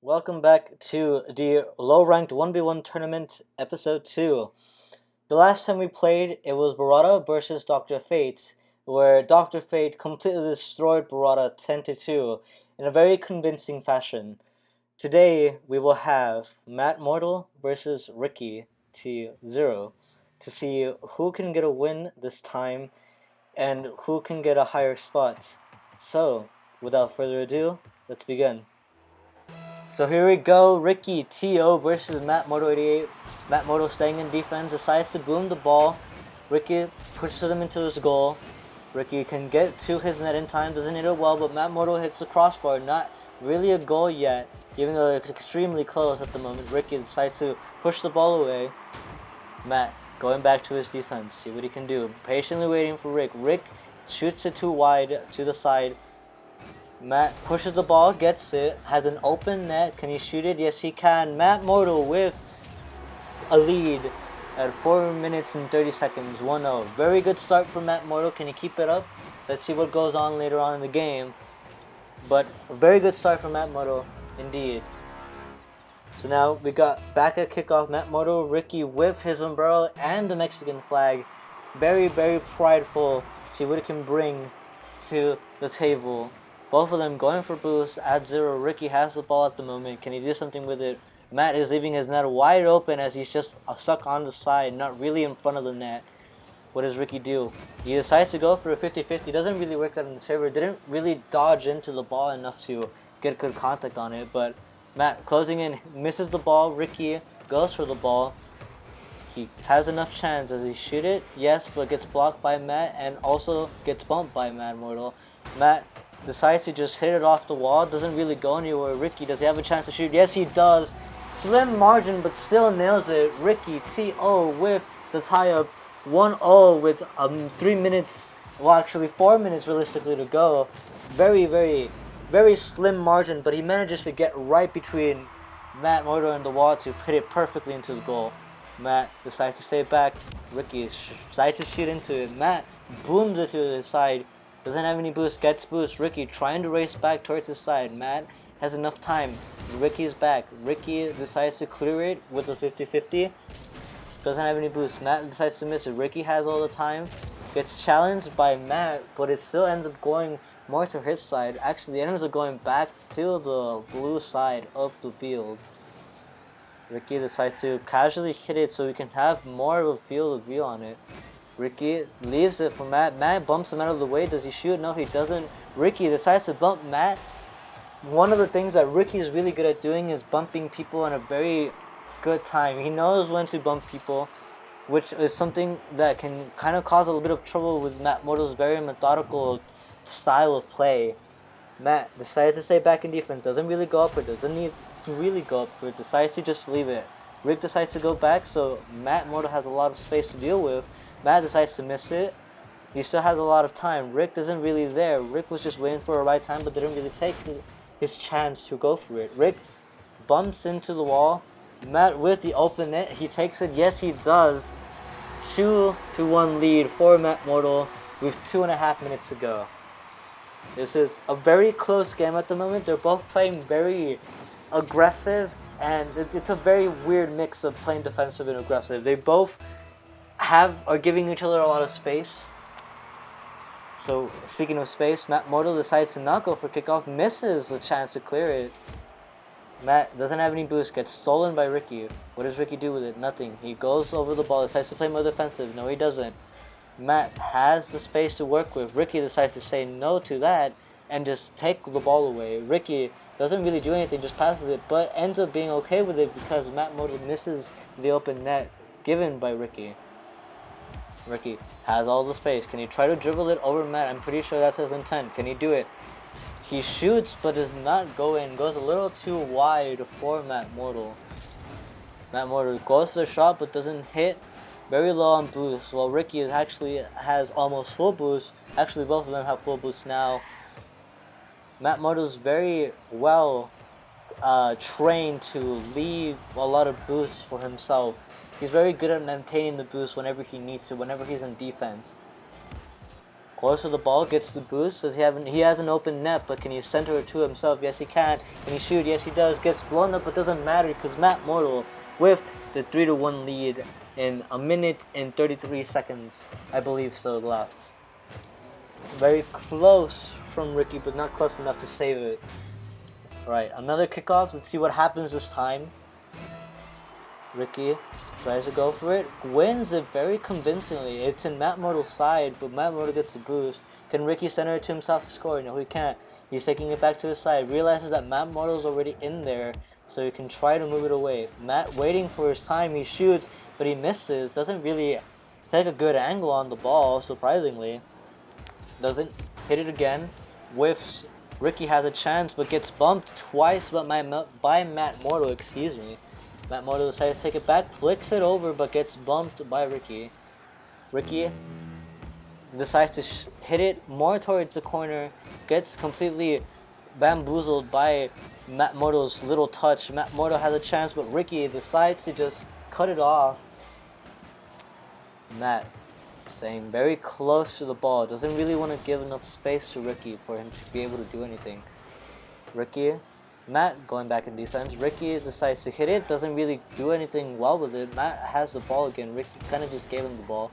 Welcome back to the low-ranked 1v1 tournament, episode 2. The last time we played, it was Barada versus Dr. Fate, where Dr. Fate completely destroyed Barada 10-2 in a very convincing fashion. Today, we will have MADMORTAL versus RICKYT0 to see who can get a win this time and who can get a higher spot. So, without further ado, let's begin. So here we go, RICKYT0 versus MADMORTAL88. MADMORTAL staying in defense, decides to boom the ball. Ricky pushes him into his goal. Ricky can get to his net in time, doesn't hit it well, but MADMORTAL hits the crossbar. Not really a goal yet, even though it's extremely close at the moment. Ricky decides to push the ball away. Matt going back to his defense, see what he can do. Patiently waiting for Rick. Rick shoots it too wide to the side. Matt pushes the ball, gets it, has an open net. Can he shoot it? Yes, he can. MADMORTAL with a lead at 4 minutes and 30 seconds, 1-0. Very good start for MADMORTAL. Can he keep it up? Let's see what goes on later on in the game. But a very good start for MADMORTAL, indeed. So now we got back at kickoff. MADMORTAL, Ricky with his umbrella and the Mexican flag. Very, very prideful. See what it can bring to the table. Both of them going for boost at 0. Ricky has the ball at the moment. Can he do something with it? Matt is leaving his net wide open as he's just stuck on the side, not really in front of the net. What does Ricky do? He decides to go for a 50-50. Doesn't really work out in the server. Didn't really dodge into the ball enough to get good contact on it. But Matt closing in, misses the ball. Ricky goes for the ball. He has enough chance. Does he shoot it? Yes, but gets blocked by Matt and also gets bumped by MADMORTAL. Matt decides to just hit it off the wall. Doesn't really go anywhere. Ricky, does he have a chance to shoot? Yes, he does. Slim margin, but still nails it. RICKYT0 with the tie-up. 1-0 with 3 minutes, well actually 4 minutes realistically to go. Very, very, very slim margin, but he manages to get right between MADMORTAL and the wall to hit it perfectly into the goal. Matt decides to stay back. Ricky decides to shoot into it. Matt booms it to his side. Doesn't have any boost, gets boost. Ricky trying to race back towards his side. Matt has enough time. Ricky's back. Ricky decides to clear it with a 50-50. Doesn't have any boost. Matt decides to miss it. Ricky has all the time. Gets challenged by Matt, but it still ends up going more to his side. Actually, it ends up going back to the blue side of the field. Ricky decides to casually hit it so we can have more of a field of view on it. Ricky leaves it for Matt. Matt bumps him out of the way. Does he shoot? No, he doesn't. Ricky decides to bump Matt. One of the things that Ricky is really good at doing is bumping people in a very good time. He knows when to bump people, which is something that can kind of cause a little bit of trouble with MADMORTAL's very methodical style of play. Matt decides to stay back in defense. Doesn't really go up for it. Doesn't need to really go up for it. Decides to just leave it. Rick decides to go back, so MADMORTAL has a lot of space to deal with. Matt decides to miss it. He still has a lot of time. Rick isn't really there. Rick was just waiting for a right time, but didn't really take his chance to go for it. Rick bumps into the wall. Matt with the open net. He takes it. Yes, he does. 2-1 lead for MADMORTAL with 2.5 minutes to go. This is a very close game at the moment. They're both playing very aggressive, and it's a very weird mix of playing defensive and aggressive. They both are giving each other a lot of space. So speaking of space, MADMORTAL decides to not go for kickoff, misses the chance to clear it. Matt doesn't have any boost, gets stolen by Ricky. What does Ricky do with it? Nothing. He goes over the ball, decides to play more defensive. No, he doesn't. Matt has the space to work with. Ricky decides to say no to that and just take the ball away. Ricky doesn't really do anything, just passes it, but ends up being okay with it because MADMORTAL misses the open net given by Ricky. Ricky has all the space. Can he try to dribble it over Matt? I'm pretty sure that's his intent. Can he do it? He shoots, but does not go in. Goes a little too wide for MADMORTAL. MADMORTAL goes for the shot, but doesn't hit. Very low on boost. While Ricky actually has almost full boost. Actually, both of them have full boost now. MADMORTAL is very well trained to leave a lot of boosts for himself. He's very good at maintaining the boost whenever he needs to, whenever he's in defense. Goes for the ball, gets the boost. Does he has an open net, but can he center it to himself? Yes, he can. Can he shoot? Yes, he does. Gets blown up, but doesn't matter because MADMORTAL with the 3-1 lead in 1 minute and 33 seconds, I believe so, left. Very close from Ricky, but not close enough to save it. Alright, another kickoff. Let's see what happens this time. Ricky tries to go for it, wins it very convincingly. It's in MADMORTAL's side, but MADMORTAL gets the boost. Can Ricky center it to himself to score? No, he can't. He's taking it back to his side. Realizes that MADMORTAL's already in there, so he can try to move it away. Matt waiting for his time. He shoots, but he misses. Doesn't really take a good angle on the ball, surprisingly. Doesn't hit it again. Whiffs. Ricky has a chance, but gets bumped twice by MADMORTAL, excuse me. MADMORTAL decides to take it back, flicks it over, but gets bumped by Ricky. Ricky decides to hit it more towards the corner, gets completely bamboozled by MADMORTAL's little touch. MADMORTAL has a chance, but Ricky decides to just cut it off. Matt staying very close to the ball, doesn't really want to give enough space to Ricky for him to be able to do anything. Matt going back in defense. Ricky decides to hit it, doesn't really do anything well with it. Matt has the ball again. Ricky kind of just gave him the ball.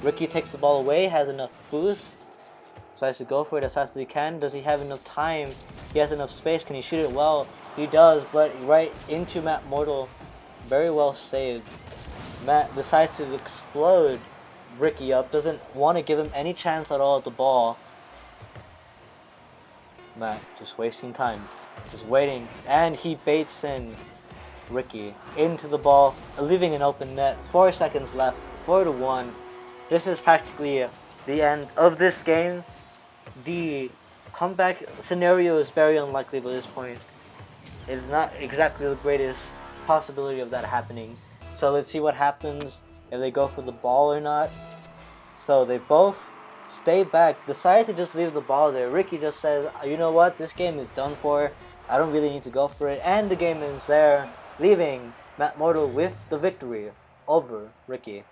Ricky takes the ball away, has enough boost, tries to go for it as fast as he can. Does he have enough time? He has enough space. Can he shoot it well? He does, but right into MADMORTAL. Very well saved. Matt decides to explode Ricky up, doesn't want to give him any chance at all at the ball. Matt just wasting time, just waiting, and he baits in Ricky into the ball, leaving an open net. 4 seconds left, 4-1. This is practically the end of this game. The comeback scenario is very unlikely by this point. It's not exactly the greatest possibility of that happening. So let's see what happens if they go for the ball or not. So they both stay back, decide to just leave the ball there. Ricky just says, you know what, this game is done for. I don't really need to go for it. And the game is there, leaving MADMORTAL with the victory over Ricky.